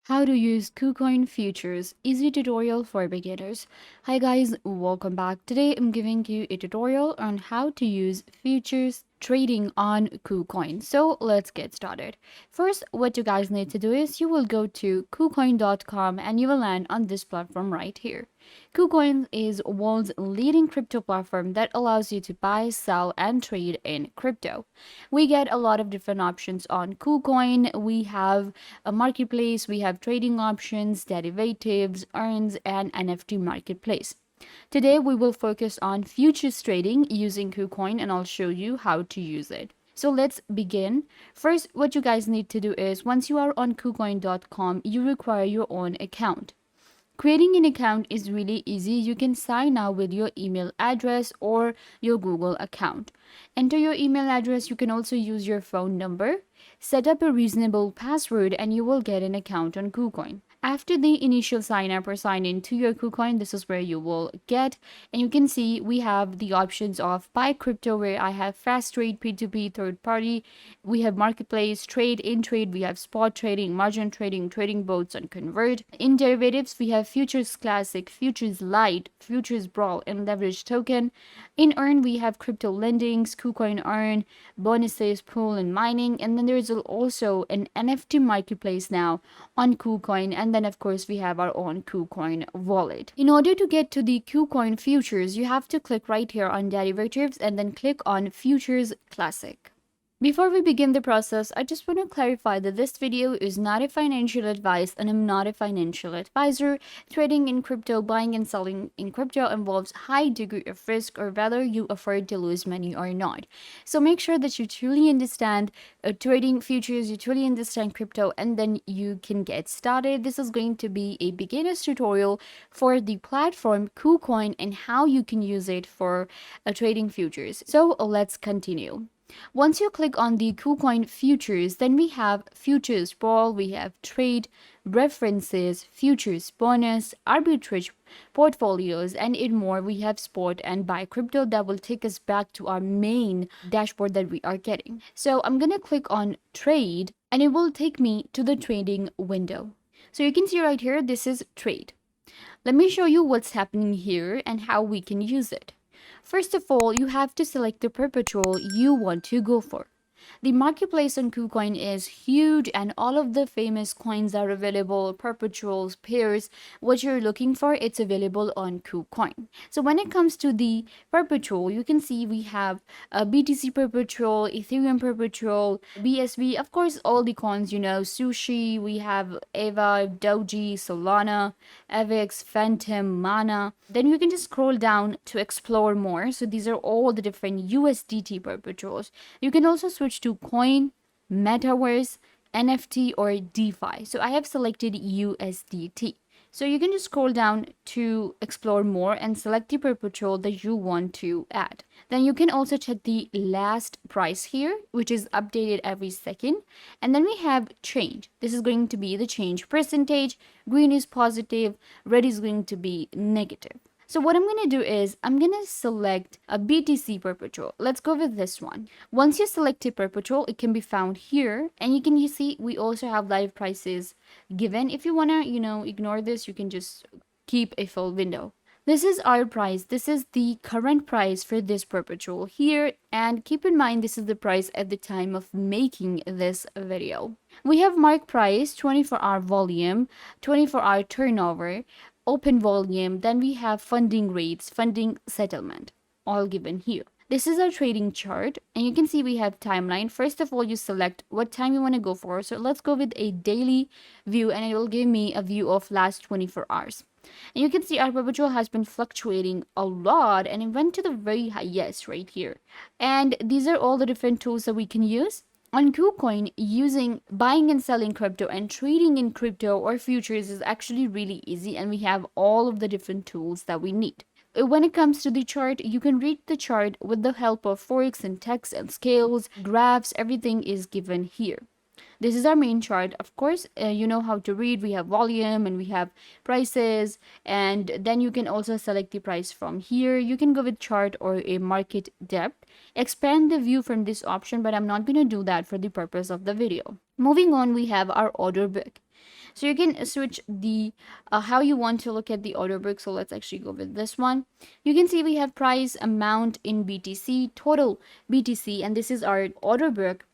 How to use KuCoin Futures, easy tutorial for beginners. Hi guys, welcome back. Today I'm giving you a tutorial on how to use futures trading on KuCoin. So let's get started. First, what you guys need to do is you will go to KuCoin.com and you will land on this platform right here. KuCoin is world's leading crypto platform that allows you to buy, sell, and trade in crypto. We get a lot of different options on KuCoin. We have a marketplace, we have trading options, derivatives, earns, and NFT marketplace. Today we will focus on futures trading using KuCoin and I'll show you how to use it. So let's begin. First, what you guys need to do is once you are on KuCoin.com, you require your own account. Creating an account is really easy. You can sign up with your email address or your Google account. Enter your email address. You can also use your phone number. Set up a reasonable password and you will get an account on KuCoin. After the initial sign up or sign in to your KuCoin, this is where you will get, and you can see we have the options of buy crypto where I have fast trade, P2P, third party. We have marketplace, trade, in trade, we have spot trading, margin trading, trading boats and convert. In derivatives, we have futures classic, futures light, futures brawl, and leverage token. In earn, we have crypto lendings, KuCoin earn, bonuses, pool and mining, and then there's also an NFT marketplace now on KuCoin, and then of course we have our own KuCoin wallet. In order to get to the KuCoin futures, you have to click right here on derivatives and then click on futures classic. Before we begin the process, I just want to clarify that this video is not a financial advice and I'm not a financial advisor. Trading in crypto, buying and selling in crypto involves high degree of risk or whether you afford to lose money or not. So make sure that you truly understand trading futures, you truly understand crypto, and then you can get started. This is going to be a beginner's tutorial for the platform KuCoin and how you can use it for trading futures. So let's continue. Once you click on the KuCoin futures, then we have futures brawl, we have trade, references, futures bonus, arbitrage portfolios, and in more we have spot and buy crypto that will take us back to our main dashboard that we are getting. So I'm gonna click on trade and it will take me to the trading window. So you can see right here, this is trade. Let me show you what's happening here and how we can use it. First of all, you have to select the perpetual you want to go for. The marketplace on KuCoin is huge and all of the famous coins are available, perpetuals, pairs. What you're looking for, it's available on KuCoin. So when it comes to the perpetual, you can see we have a BTC perpetual, Ethereum perpetual, BSV, of course, all the coins, Sushi, we have Ava, Doji, Solana, AVX, Phantom, Mana. Then you can just scroll down to explore more. So these are all the different USDT perpetuals. You can also switch to coin, metaverse, NFT, or DeFi. So I have selected USDT. So you can just scroll down to explore more and select the perpetual that you want to add. Then you can also check the last price here, which is updated every second. And then we have change. This is going to be the change percentage. Green is positive, red is going to be negative. So what I'm going to do is I'm going to select a BTC perpetual. Let's go with this one. Once you select a perpetual, it can be found here. And you see we also have live prices given. If you want to, ignore this, you can just keep a full window. This is our price. This is the current price for this perpetual here. And keep in mind, this is the price at the time of making this video. We have mark price, 24-hour volume, 24-hour turnover, open volume, then we have funding rates, funding settlement, all given here. This is our trading chart and you can see we have timeline. First of all, you select what time you want to go for. So let's go with a daily view and it will give me a view of last 24 hours. And you can see our perpetual has been fluctuating a lot and it went to the very highest right here. And these are all the different tools that we can use. On KuCoin, using buying and selling crypto and trading in crypto or futures is actually really easy and we have all of the different tools that we need. When it comes to the chart, you can read the chart with the help of forex and text and scales, graphs, everything is given here. This is our main chart. Of course, you know how to read. We have volume and we have prices. And then you can also select the price from here. You can go with chart or a market depth. Expand the view from this option, but I'm not going to do that for the purpose of the video. Moving on, we have our order book. So you can switch the how you want to look at the order book. So let's actually go with this one. You can see we have price, amount in BTC, total BTC, and this is our order book.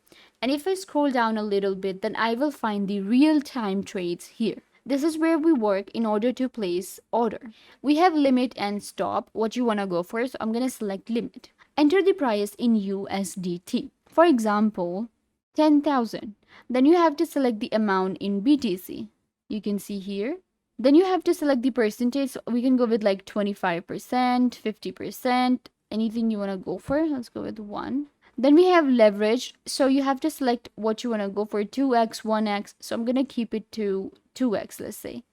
And if I scroll down a little bit, then I will find the real-time trades here. This is where we work in order to place order. We have limit and stop, what you want to go for. So I'm going to select limit. Enter the price in USDT. For example, 10,000. Then you have to select the amount in BTC. You can see here. Then you have to select the percentage. So we can go with like 25%, 50%, anything you want to go for. Let's go with 1. Then we have leverage. So you have to select what you want to go for, 2x, 1x. So I'm going to keep it to 2x, let's say.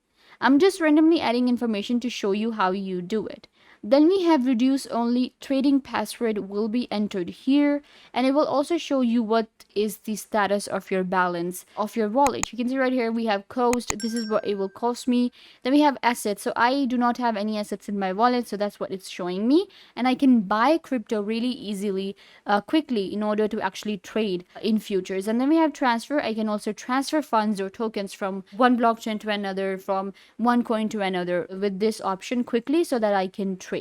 I'm just randomly adding information to show you how you do it. Then we have reduce only. Trading password will be entered here, and it will also show you what is the status of your balance of your wallet. You can see right here we have cost. This is what it will cost me. Then we have assets. So I do not have any assets in my wallet, so that's what it's showing me, and I can buy crypto really easily, quickly, in order to actually trade in futures. And then we have transfer. I can also transfer funds or tokens from one blockchain to another, from one coin to another with this option quickly, so that I can trade.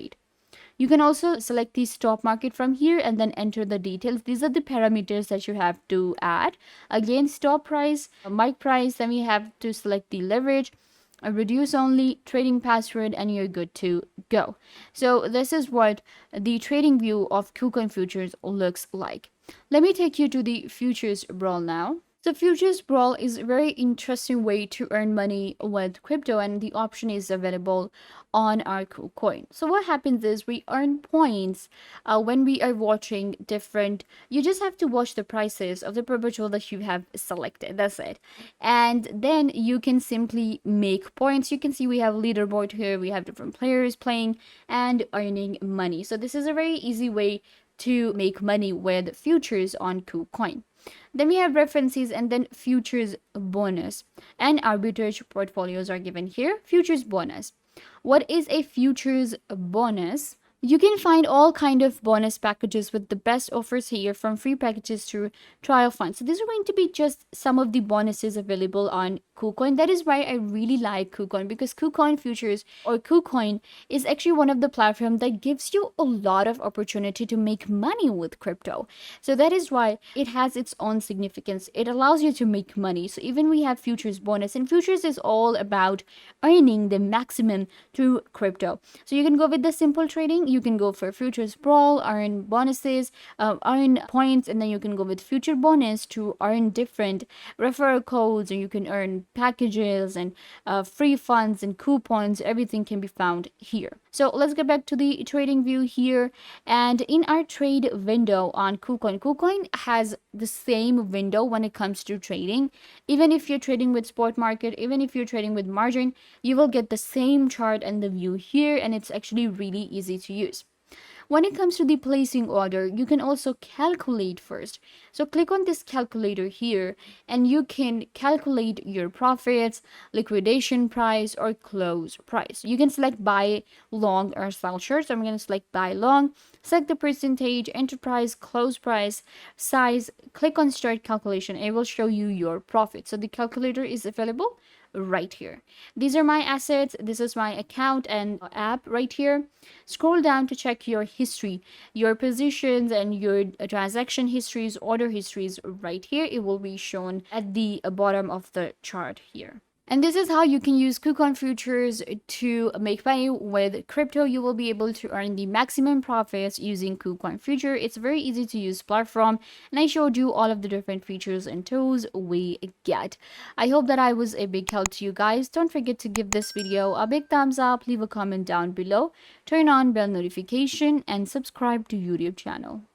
You can also select the stop market from here and then enter the details. These are the parameters that you have to add. Again, stop price, mark price, then we have to select the leverage, reduce only, trading password, and you're good to go. So this is what the trading view of KuCoin Futures looks like. Let me take you to the Futures Brawl now. So Futures Brawl is a very interesting way to earn money with crypto, and the option is available on our KuCoin. So what happens is we earn points when we are watching different. You just have to watch the prices of the perpetual that you have selected. That's it. And then you can simply make points. You can see we have leaderboard here. We have different players playing and earning money. So this is a very easy way to make money with futures on KuCoin. Then we have references and then futures bonus, and arbitrage portfolios are given here. Futures bonus. What is a futures bonus? You can find all kind of bonus packages with the best offers here, from free packages to trial funds. So these are going to be just some of the bonuses available on KuCoin. That is why I really like KuCoin, because KuCoin Futures or KuCoin is actually one of the platforms that gives you a lot of opportunity to make money with crypto. So that is why it has its own significance. It allows you to make money. So even we have futures bonus, and futures is all about earning the maximum through crypto. So you can go with the simple trading. You can go for futures brawl, earn bonuses, earn points, and then you can go with future bonus to earn different referral codes, and you can earn packages and free funds and coupons. Everything can be found here. So let's get back to the trading view here, and in our trade window on KuCoin, KuCoin has the same window when it comes to trading. Even if you're trading with spot market, even if you're trading with margin, you will get the same chart and the view here, and it's actually really easy to use. When it comes to the placing order, you can also calculate first. So click on this calculator here, and you can calculate your profits, liquidation price, or close price. You can select buy long or sell short. So I'm going to select buy long, select the percentage, enterprise, close price, size, click on start calculation. It will show you your profit. So the calculator is available right here. These are my assets. This is my account and app right here. Scroll down to check your history, your positions, and your transaction histories, order histories right here. It will be shown at the bottom of the chart here. And this is how you can use KuCoin Futures to make money with crypto. You will be able to earn the maximum profits using KuCoin Future. It's a very easy to use platform, and I showed you all of the different features and tools we get. I hope that I was a big help to you guys. Don't forget to give this video a big thumbs up, leave a comment down below, turn on bell notification, and subscribe to YouTube channel.